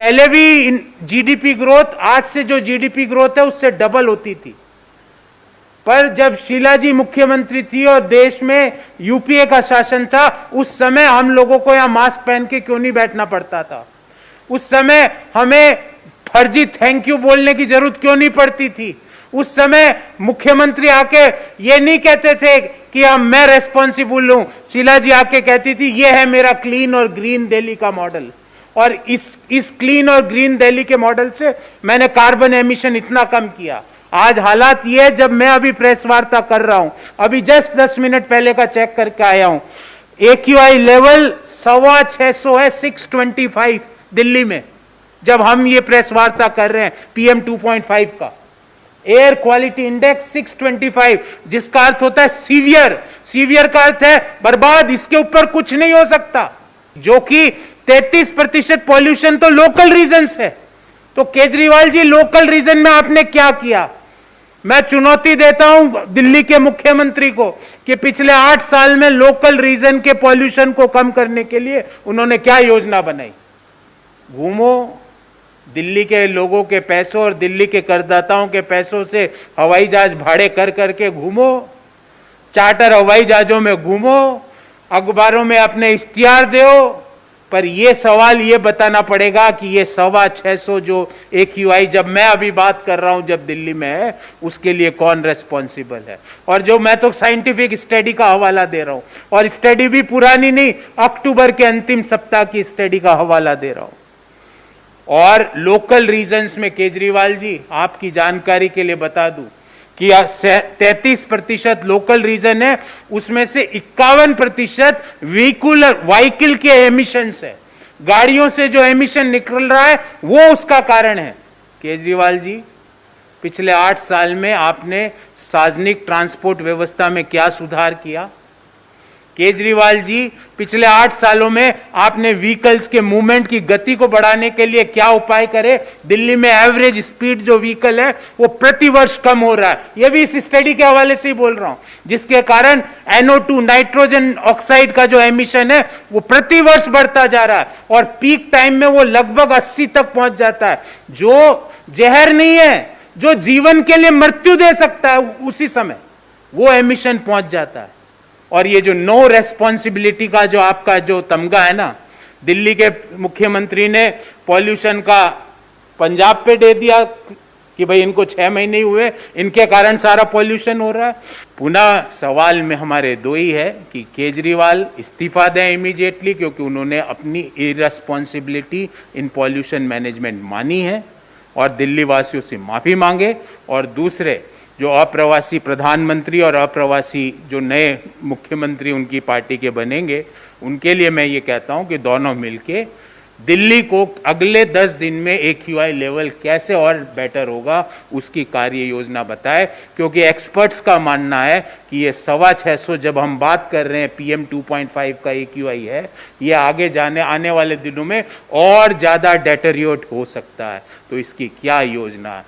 पहले भी GDP growth आज से जो जीडीपी ग्रोथ है उससे डबल होती थी, पर जब शीला जी मुख्यमंत्री थी और देश में यूपीए का शासन था, उस समय हम लोगों को यहां मास्क पहन के क्यों नहीं बैठना पड़ता था? उस समय हमें फर्जी थैंक यू बोलने की जरूरत क्यों नहीं पड़ती थी? उस समय मुख्यमंत्री आके ये नहीं कहते थे कि मैं रेस्पॉन्सिबल हूं। शीला जी आके कहती थी ये है मेरा क्लीन और ग्रीन दिल्ली का मॉडल, और इस क्लीन और ग्रीन दिल्ली के मॉडल से मैंने कार्बन एमिशन इतना कम किया। आज हालात ये है, जब मैं अभी प्रेस वार्ता कर रहा हूं, अभी जस्ट 10 मिनट पहले का चेक करके आया हूं, AQI लेवल 625 है, 625 दिल्ली में, जब हम ये प्रेस वार्ता कर रहे हैं PM 2.5 का। एयर क्वालिटी इंडेक्स 625, जिसका अर्थ होता है सीवियर। सीवियर का अर्थ है बर्बाद, इसके ऊपर कुछ नहीं हो सकता। जो कि 33% पॉल्यूशन तो लोकल रीजन है। तो केजरीवाल जी, लोकल रीजन में आपने क्या किया? मैं चुनौती देता हूं दिल्ली के मुख्यमंत्री को कि पिछले 8 साल में लोकल रीजन के पॉल्यूशन को कम करने के लिए उन्होंने क्या योजना बनाई? घूमो, दिल्ली के लोगों के पैसों और दिल्ली के करदाताओं के पैसों से हवाई जहाज भाड़े कर करके घूमो, चार्टर हवाई जहाजों में घूमो, अखबारों में अपने इश्तिहार दो, पर यह सवाल ये बताना पड़ेगा कि ये 625 जो AQI जब मैं अभी बात कर रहा हूं जब दिल्ली में है, उसके लिए कौन रेस्पॉन्सिबल है? और जो मैं तो साइंटिफिक स्टडी का हवाला दे रहा हूं, और स्टडी भी पुरानी नहीं, अक्टूबर के अंतिम सप्ताह की स्टडी का हवाला दे रहा हूं। और लोकल रीजन्स में केजरीवाल जी, आपकी जानकारी के लिए बता दूं कि 33% लोकल रीजन है, उसमें से 51% व्हीकल के एमिशंस है। गाड़ियों से जो एमिशन निकल रहा है वो उसका कारण है। केजरीवाल जी, पिछले 8 साल में आपने सार्वजनिक ट्रांसपोर्ट व्यवस्था में क्या सुधार किया? केजरीवाल जी, पिछले 8 सालों में आपने व्हीकल्स के मूवमेंट की गति को बढ़ाने के लिए क्या उपाय करे? दिल्ली में एवरेज स्पीड जो व्हीकल है वो प्रति वर्ष कम हो रहा है, ये भी इस स्टडी के हवाले से ही बोल रहा हूं, जिसके कारण NO2 नाइट्रोजन ऑक्साइड का जो एमिशन है वो प्रति वर्ष बढ़ता जा रहा है, और पीक टाइम में वो लगभग 80 तक पहुंच जाता है। जो जहर नहीं है, जो जीवन के लिए मृत्यु दे सकता है, उसी समय वो एमिशन पहुंच जाता है। और ये जो नो रेस्पॉन्सिबिलिटी का जो आपका जो तमगा है ना, दिल्ली के मुख्यमंत्री ने पॉल्यूशन का पंजाब पे दे दिया कि भाई इनको 6 महीने ही हुए, इनके कारण सारा पॉल्यूशन हो रहा है। पुनः सवाल में हमारे दो ही है कि केजरीवाल इस्तीफा दें इमीडिएटली, क्योंकि उन्होंने अपनी इररेस्पॉन्सिबिलिटी इन पॉल्यूशन मैनेजमेंट मानी है, और दिल्ली वासियों से माफी मांगे। और दूसरे, जो अप्रवासी प्रधानमंत्री और अप्रवासी जो नए मुख्यमंत्री उनकी पार्टी के बनेंगे, उनके लिए मैं ये कहता हूं कि दोनों मिलके दिल्ली को अगले 10 दिन में AQI लेवल कैसे और बेटर होगा उसकी कार्य योजना बताए। क्योंकि एक्सपर्ट्स का मानना है कि ये 625 जब हम बात कर रहे हैं PM 2.5 का AQI है, ये आगे आने वाले दिनों में और ज़्यादा डेटेरियोरेट हो सकता है। तो इसकी क्या योजना है?